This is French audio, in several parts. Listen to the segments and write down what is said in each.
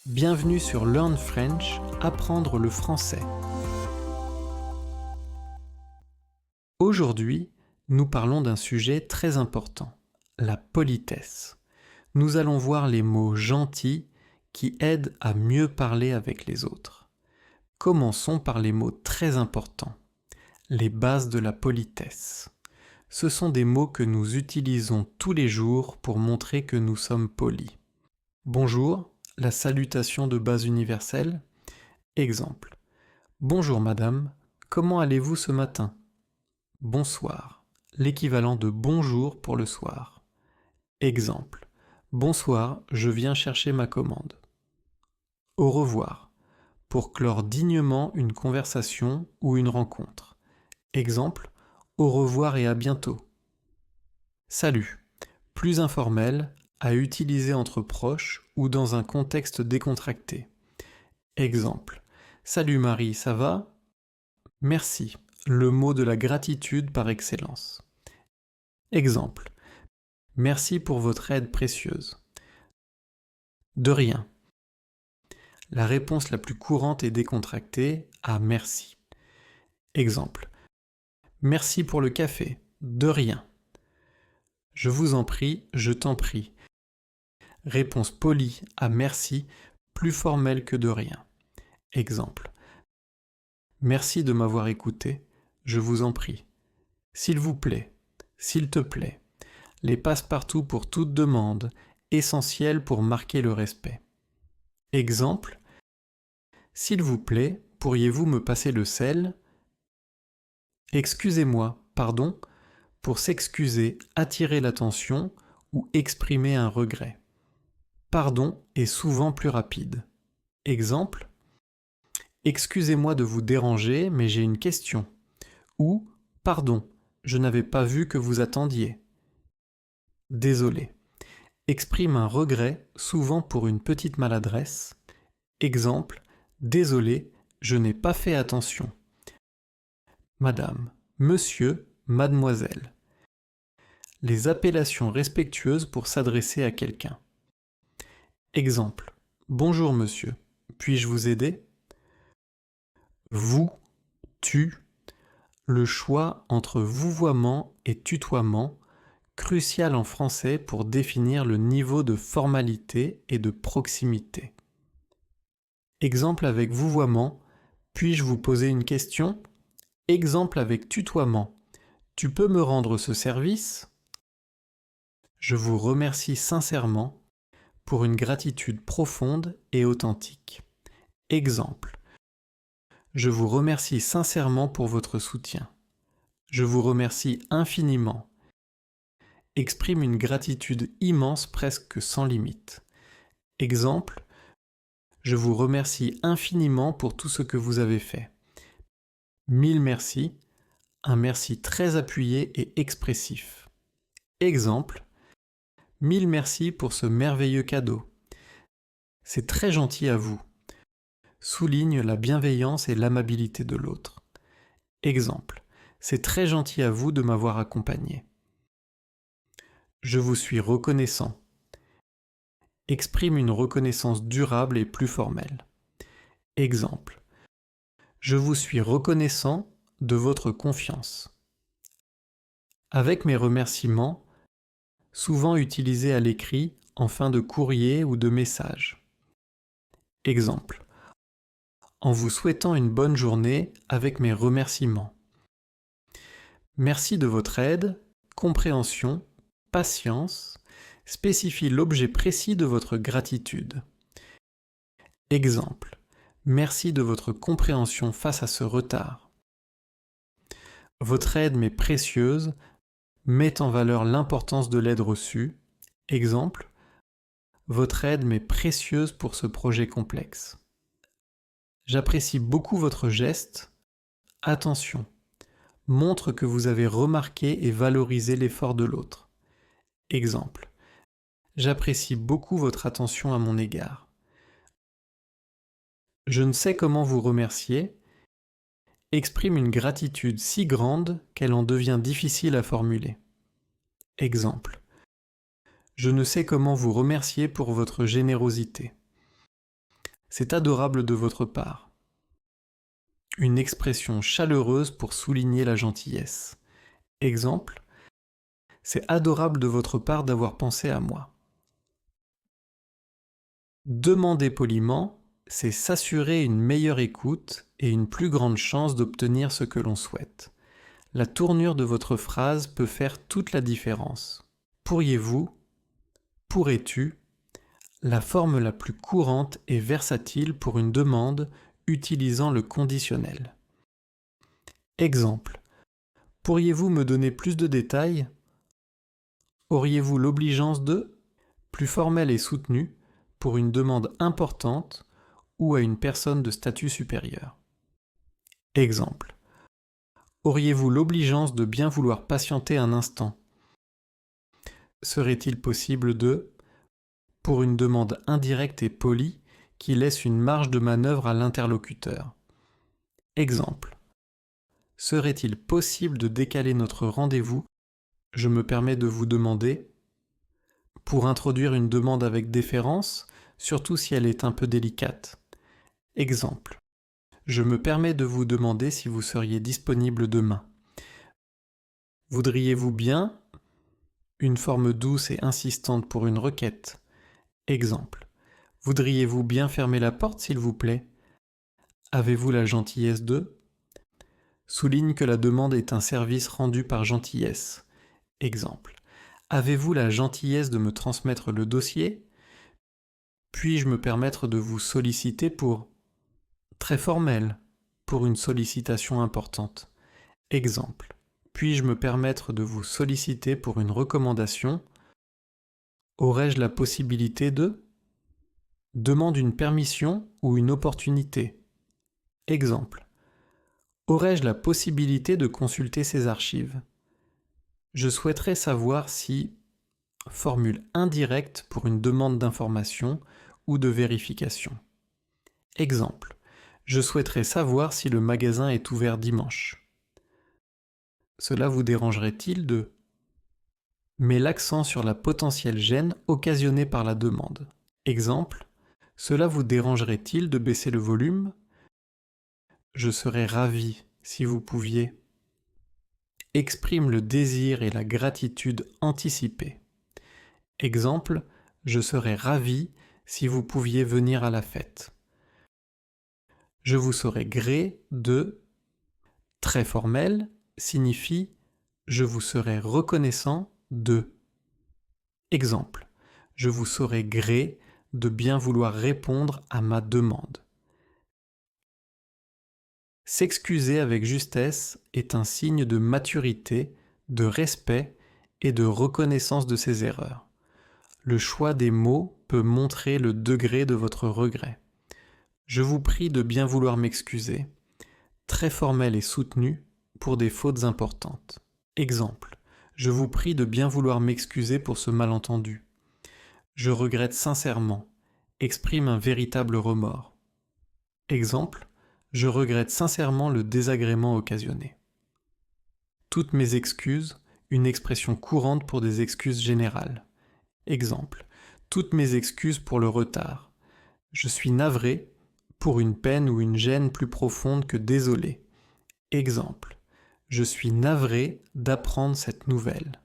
Bienvenue sur Learn French, apprendre le français. Aujourd'hui, nous parlons d'un sujet très important, la politesse. Nous allons voir les mots gentils qui aident à mieux parler avec les autres. Commençons par les mots très importants, les bases de la politesse. Ce sont des mots que nous utilisons tous les jours pour montrer que nous sommes polis. Bonjour, la salutation de base universelle. Exemple. Bonjour madame, comment allez-vous ce matin? Bonsoir, l'équivalent de bonjour pour le soir. Exemple. Bonsoir, je viens chercher ma commande. Au revoir, pour clore dignement une conversation ou une rencontre. Exemple. Au revoir et à bientôt. Salut, plus informel, à utiliser entre proches ou dans un contexte décontracté. Exemple. Salut Marie, ça va? Merci, le mot de la gratitude par excellence. Exemple. Merci pour votre aide précieuse. De rien. La réponse la plus courante et décontractée à merci. Exemple. Merci pour le café. De rien. Je vous en prie, je t'en prie. Réponse polie à merci, plus formelle que de rien. Exemple. Merci de m'avoir écouté, je vous en prie. S'il vous plaît, s'il te plaît. Les passe-partout pour toute demande, essentiels pour marquer le respect. Exemple. S'il vous plaît, pourriez-vous me passer le sel? Excusez-moi, pardon, pour s'excuser, attirer l'attention ou exprimer un regret. Pardon est souvent plus rapide. Exemple. Excusez-moi de vous déranger, mais j'ai une question. Ou pardon, je n'avais pas vu que vous attendiez. Désolé. Exprime un regret, souvent pour une petite maladresse. Exemple. Désolé, je n'ai pas fait attention. Madame, monsieur, mademoiselle. Les appellations respectueuses pour s'adresser à quelqu'un. Exemple. Bonjour monsieur, puis-je vous aider? Vous, tu. Le choix entre vouvoiement et tutoiement, crucial en français pour définir le niveau de formalité et de proximité. Exemple avec vouvoiement, puis-je vous poser une question? Exemple avec tutoiement, tu peux me rendre ce service? Je vous remercie sincèrement pour une gratitude profonde et authentique. Exemple. Je vous remercie sincèrement pour votre soutien. Je vous remercie infiniment. Exprime une gratitude immense, presque sans limite. Exemple. Je vous remercie infiniment pour tout ce que vous avez fait. Mille merci, un merci très appuyé et expressif. Exemple. Mille merci pour ce merveilleux cadeau. C'est très gentil à vous. Souligne la bienveillance et l'amabilité de l'autre. Exemple. C'est très gentil à vous de m'avoir accompagné. Je vous suis reconnaissant. Exprime une reconnaissance durable et plus formelle. Exemple. Je vous suis reconnaissant de votre confiance. Avec mes remerciements, souvent utilisés à l'écrit en fin de courrier ou de message. Exemple. En vous souhaitant une bonne journée avec mes remerciements. Merci de votre aide, compréhension, patience, spécifie l'objet précis de votre gratitude. Exemple. Merci de votre compréhension face à ce retard. Votre aide m'est précieuse, met en valeur l'importance de l'aide reçue. Exemple. Votre aide m'est précieuse pour ce projet complexe. J'apprécie beaucoup votre geste. Attention. Montre que vous avez remarqué et valorisé l'effort de l'autre. Exemple. J'apprécie beaucoup votre attention à mon égard. Je ne sais comment vous remercier. Exprime une gratitude si grande qu'elle en devient difficile à formuler. Exemple. Je ne sais comment vous remercier pour votre générosité. C'est adorable de votre part. Une expression chaleureuse pour souligner la gentillesse. Exemple, c'est adorable de votre part d'avoir pensé à moi. Demander poliment, c'est s'assurer une meilleure écoute et une plus grande chance d'obtenir ce que l'on souhaite. La tournure de votre phrase peut faire toute la différence. Pourriez-vous, pourrais-tu, la forme la plus courante et versatile pour une demande utilisant le conditionnel. Exemple. Pourriez-vous me donner plus de détails? Auriez-vous l'obligeance de? Plus formel et soutenu pour une demande importante ou à une personne de statut supérieur. Exemple. Auriez-vous l'obligeance de bien vouloir patienter un instant? Serait-il possible de? Pour une demande indirecte et polie qui laisse une marge de manœuvre à l'interlocuteur. Exemple. Serait-il possible de décaler notre rendez-vous? Je me permets de vous demander. Pour introduire une demande avec déférence, surtout si elle est un peu délicate. Exemple. Je me permets de vous demander si vous seriez disponible demain. Voudriez-vous bien? Une forme douce et insistante pour une requête. Exemple. Voudriez-vous bien fermer la porte, s'il vous plaît? Avez-vous la gentillesse de? Souligne que la demande est un service rendu par gentillesse. Exemple. Avez-vous la gentillesse de me transmettre le dossier? Puis-je me permettre de vous solliciter pour? Très formel, pour une sollicitation importante. Exemple. Puis-je me permettre de vous solliciter pour une recommandation? Aurais-je la possibilité de? Demande une permission ou une opportunité. Exemple. Aurais-je la possibilité de consulter ces archives? Je souhaiterais savoir si... Formule indirecte pour une demande d'information ou de vérification. Exemple. Je souhaiterais savoir si le magasin est ouvert dimanche. Cela vous dérangerait-il de? Mets l'accent sur la potentielle gêne occasionnée par la demande. Exemple. Cela vous dérangerait-il de baisser le volume? Je serais ravi si vous pouviez. Exprime le désir et la gratitude anticipée. Exemple. Je serais ravi si vous pouviez venir à la fête. Je vous saurais gré de. Très formel signifie je vous serais reconnaissant de. Exemple. Je vous saurais gré de bien vouloir répondre à ma demande. S'excuser avec justesse est un signe de maturité, de respect et de reconnaissance de ses erreurs. Le choix des mots peut montrer le degré de votre regret. Je vous prie de bien vouloir m'excuser. Très formel et soutenu pour des fautes importantes. Exemple. Je vous prie de bien vouloir m'excuser pour ce malentendu. Je regrette sincèrement. Exprime un véritable remords. Exemple. Je regrette sincèrement le désagrément occasionné. Toutes mes excuses, une expression courante pour des excuses générales. Exemple. Toutes mes excuses pour le retard. Je suis navré pour une peine ou une gêne plus profonde que désolé. Exemple. Je suis navré d'apprendre cette nouvelle.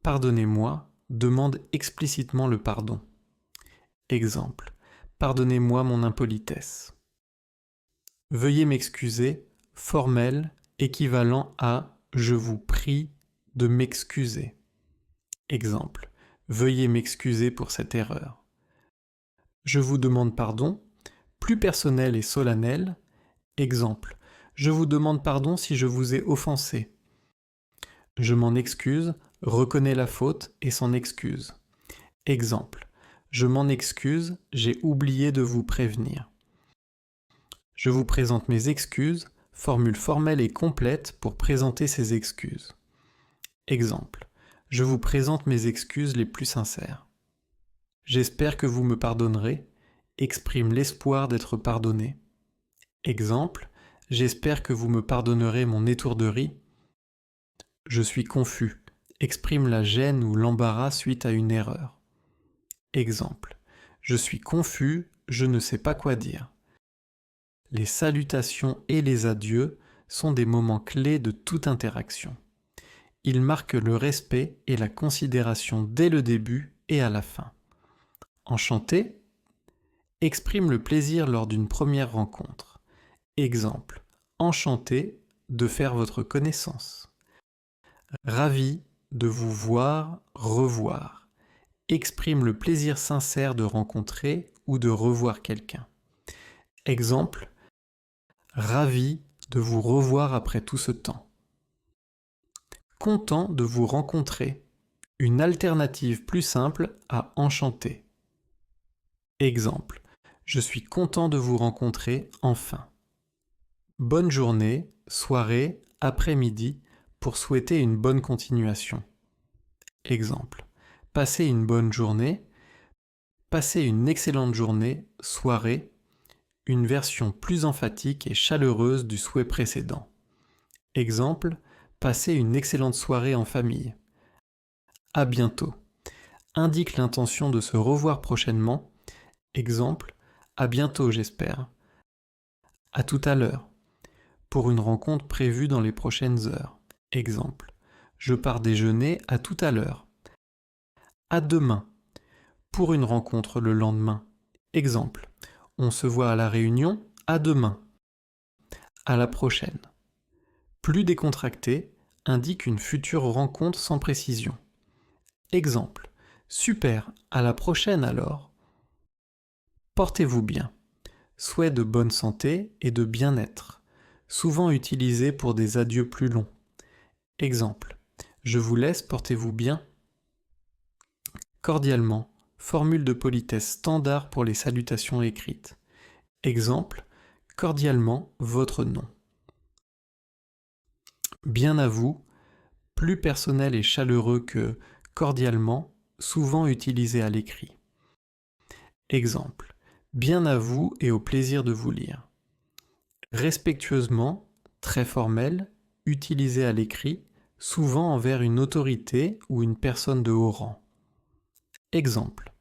Pardonnez-moi demande explicitement le pardon. Exemple. Pardonnez-moi mon impolitesse. Veuillez m'excuser, formel, équivalent à je vous prie de m'excuser. Exemple. Veuillez m'excuser pour cette erreur. Je vous demande pardon, plus personnel et solennel. Exemple. Je vous demande pardon si je vous ai offensé. Je m'en excuse, reconnais la faute et s'en excuse. Exemple. Je m'en excuse, j'ai oublié de vous prévenir. Je vous présente mes excuses, formule formelle et complète pour présenter ces excuses. Exemple. Je vous présente mes excuses les plus sincères. J'espère que vous me pardonnerez, exprime l'espoir d'être pardonné. Exemple. J'espère que vous me pardonnerez mon étourderie. Je suis confus, exprime la gêne ou l'embarras suite à une erreur. Exemple. Je suis confus je ne sais pas quoi dire. Les salutations et les adieux sont des moments clés de toute interaction. Ils marquent le respect et la considération dès le début et à la fin. Enchanté exprime le plaisir lors d'une première rencontre. Exemple, enchanté de faire votre connaissance. Ravi de vous voir, revoir. Exprime le plaisir sincère de rencontrer ou de revoir quelqu'un. Exemple, ravi de vous revoir après tout ce temps. Content de vous rencontrer. Une alternative plus simple à enchanté. Exemple, je suis content de vous rencontrer enfin. Bonne journée, soirée, après-midi pour souhaiter une bonne continuation. Exemple, passez une bonne journée, passez une excellente journée, soirée, une version plus emphatique et chaleureuse du souhait précédent. Exemple, passez une excellente soirée en famille. À bientôt. Indique l'intention de se revoir prochainement. Exemple, à bientôt j'espère. À tout à l'heure. Pour une rencontre prévue dans les prochaines heures. Exemple, je pars déjeuner à tout à l'heure. À demain. Pour une rencontre le lendemain. Exemple, on se voit à la réunion, à demain. À la prochaine. Plus décontracté, indique une future rencontre sans précision. Exemple, super, à la prochaine alors. Portez-vous bien. Souhait de bonne santé et de bien-être, souvent utilisé pour des adieux plus longs. Exemple, je vous laisse, portez-vous bien. Cordialement, formule de politesse standard pour les salutations écrites. Exemple, cordialement, votre nom. Bien à vous, plus personnel et chaleureux que cordialement, souvent utilisé à l'écrit. Exemple, bien à vous et au plaisir de vous lire. Respectueusement, très formel, utilisé à l'écrit, souvent envers une autorité ou une personne de haut rang. Exemple,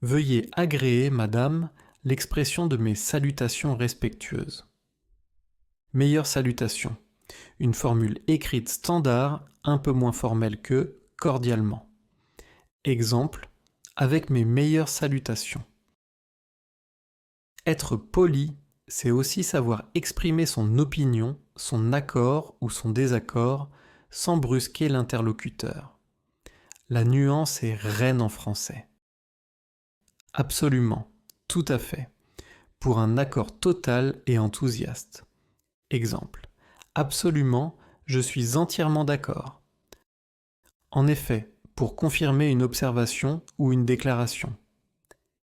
veuillez agréer, madame, l'expression de mes salutations respectueuses. Meilleure salutation, une formule écrite standard, un peu moins formelle que cordialement. Exemple, avec mes meilleures salutations. Être poli, c'est aussi savoir exprimer son opinion, son accord ou son désaccord sans brusquer l'interlocuteur. La nuance est reine en français. Absolument, tout à fait, pour un accord total et enthousiaste. Exemple, absolument, je suis entièrement d'accord. En effet, pour confirmer une observation ou une déclaration.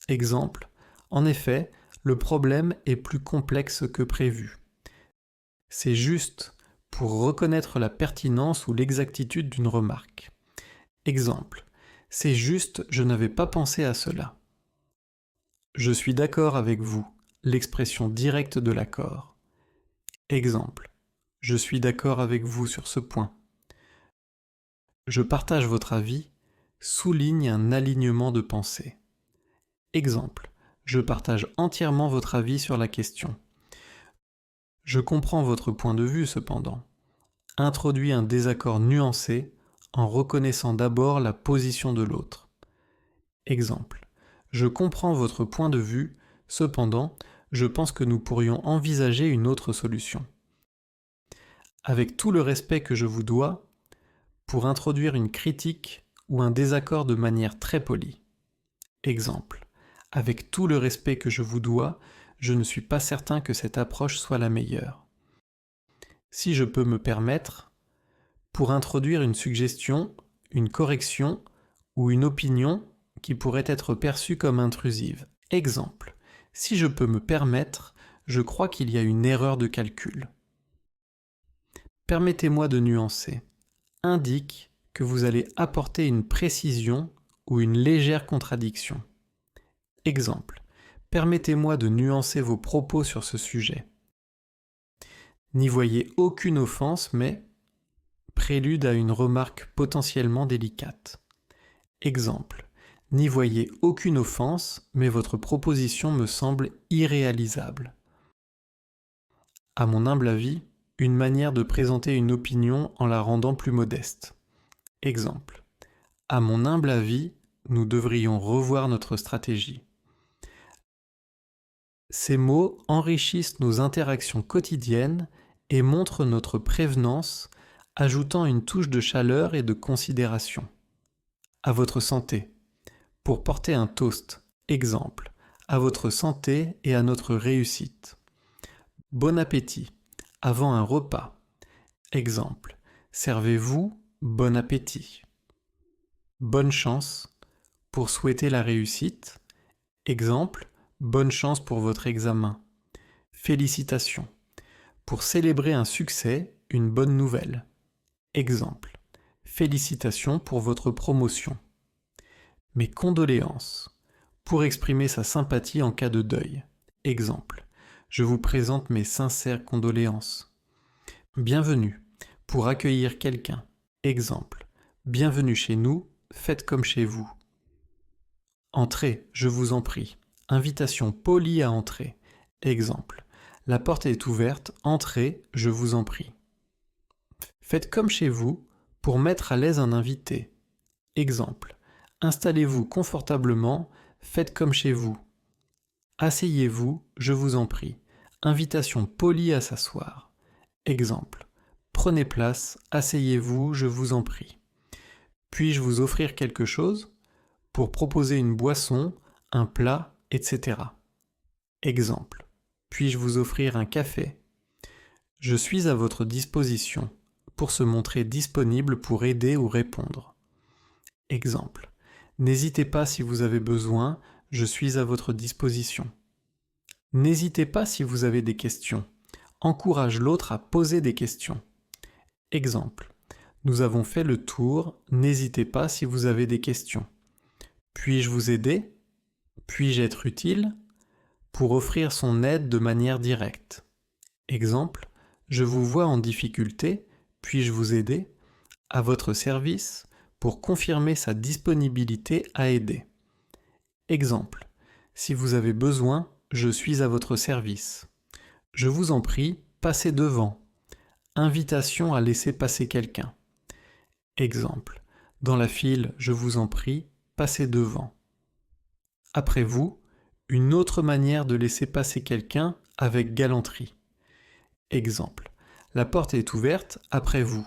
Exemple, en effet, le problème est plus complexe que prévu. C'est juste pour reconnaître la pertinence ou l'exactitude d'une remarque. Exemple, c'est juste, je n'avais pas pensé à cela. Je suis d'accord avec vous, l'expression directe de l'accord. Exemple, je suis d'accord avec vous sur ce point. Je partage votre avis, souligne un alignement de pensée. Exemple, je partage entièrement votre avis sur la question. Je comprends votre point de vue cependant. Introduit un désaccord nuancé en reconnaissant d'abord la position de l'autre. Exemple, je comprends votre point de vue, cependant, je pense que nous pourrions envisager une autre solution. Avec tout le respect que je vous dois, pour introduire une critique ou un désaccord de manière très polie. Exemple, avec tout le respect que je vous dois, je ne suis pas certain que cette approche soit la meilleure. Si je peux me permettre, pour introduire une suggestion, une correction ou une opinion qui pourrait être perçue comme intrusive. Exemple, si je peux me permettre, je crois qu'il y a une erreur de calcul. Permettez-moi de nuancer. Indique que vous allez apporter une précision ou une légère contradiction. Exemple, permettez-moi de nuancer vos propos sur ce sujet. N'y voyez aucune offense, mais prélude à une remarque potentiellement délicate. Exemple, N'y voyez aucune offense, mais votre proposition me semble irréalisable. À mon humble avis, une manière de présenter une opinion en la rendant plus modeste. Exemple. À mon humble avis, nous devrions revoir notre stratégie. Ces mots enrichissent nos interactions quotidiennes et montrent notre prévenance, ajoutant une touche de chaleur et de considération. À votre santé. Pour porter un toast, exemple, à votre santé et à notre réussite. Bon appétit, avant un repas, exemple, servez-vous, bon appétit. Bonne chance, pour souhaiter la réussite, exemple, bonne chance pour votre examen. Félicitations, pour célébrer un succès, une bonne nouvelle. Exemple, félicitations pour votre promotion. Mes condoléances, pour exprimer sa sympathie en cas de deuil. Exemple, je vous présente mes sincères condoléances. Bienvenue, pour accueillir quelqu'un. Exemple, bienvenue chez nous, faites comme chez vous. Entrez, je vous en prie. Invitation polie à entrer. Exemple, la porte est ouverte, entrez, je vous en prie. Faites comme chez vous, pour mettre à l'aise un invité. Exemple, installez-vous confortablement, faites comme chez vous. Asseyez-vous, je vous en prie. Invitation polie à s'asseoir. Exemple. Prenez place, asseyez-vous, je vous en prie. Puis-je vous offrir quelque chose? Pour proposer une boisson, un plat, etc. Exemple. Puis-je vous offrir un café? Je suis à votre disposition, pour se montrer disponible pour aider ou répondre. Exemple. N'hésitez pas si vous avez besoin, je suis à votre disposition. N'hésitez pas si vous avez des questions. Encourage l'autre à poser des questions. Exemple. Nous avons fait le tour, n'hésitez pas si vous avez des questions. Puis-je vous aider? Puis-je être utile? Pour offrir son aide de manière directe. Exemple. Je vous vois en difficulté, puis-je vous aider? À votre service, pour confirmer sa disponibilité à aider. Exemple. Si vous avez besoin, je suis à votre service. Je vous en prie, passez devant. Invitation à laisser passer quelqu'un. Exemple. Dans la file, je vous en prie, passez devant. Après vous, une autre manière de laisser passer quelqu'un avec galanterie. Exemple. La porte est ouverte après vous.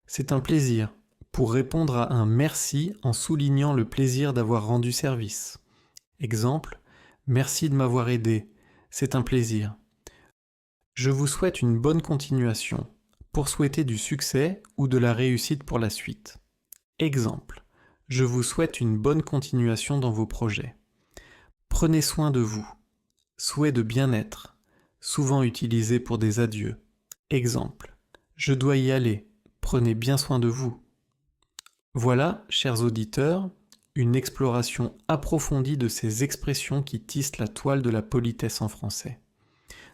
C'est un plaisir, pour répondre à un merci en soulignant le plaisir d'avoir rendu service. Exemple. Merci de m'avoir aidé, c'est un plaisir. Je vous souhaite une bonne continuation, pour souhaiter du succès ou de la réussite pour la suite. Exemple. Je vous souhaite une bonne continuation dans vos projets. Prenez soin de vous. Souhait de bien-être, souvent utilisé pour des adieux. Exemple. Je dois y aller, prenez bien soin de vous. Voilà, chers auditeurs, une exploration approfondie de ces expressions qui tissent la toile de la politesse en français.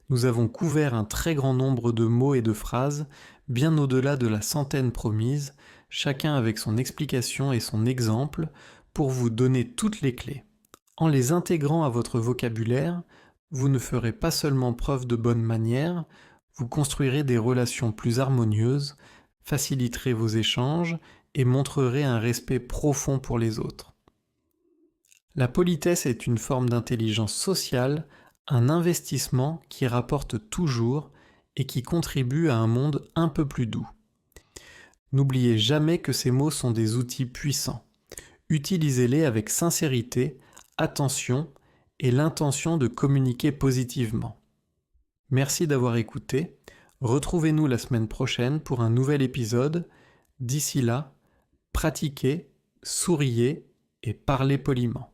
Nous avons couvert un très grand nombre de mots et de phrases, bien au-delà de la centaine promise, chacun avec son explication et son exemple, pour vous donner toutes les clés. En les intégrant à votre vocabulaire, vous ne ferez pas seulement preuve de bonne manière, vous construirez des relations plus harmonieuses, faciliterez vos échanges et montrerez un respect profond pour les autres. La politesse est une forme d'intelligence sociale, un investissement qui rapporte toujours et qui contribue à un monde un peu plus doux. N'oubliez jamais que ces mots sont des outils puissants. Utilisez-les avec sincérité, attention et l'intention de communiquer positivement. Merci d'avoir écouté. Retrouvez-nous la semaine prochaine pour un nouvel épisode. D'ici là, pratiquez, souriez et parlez poliment.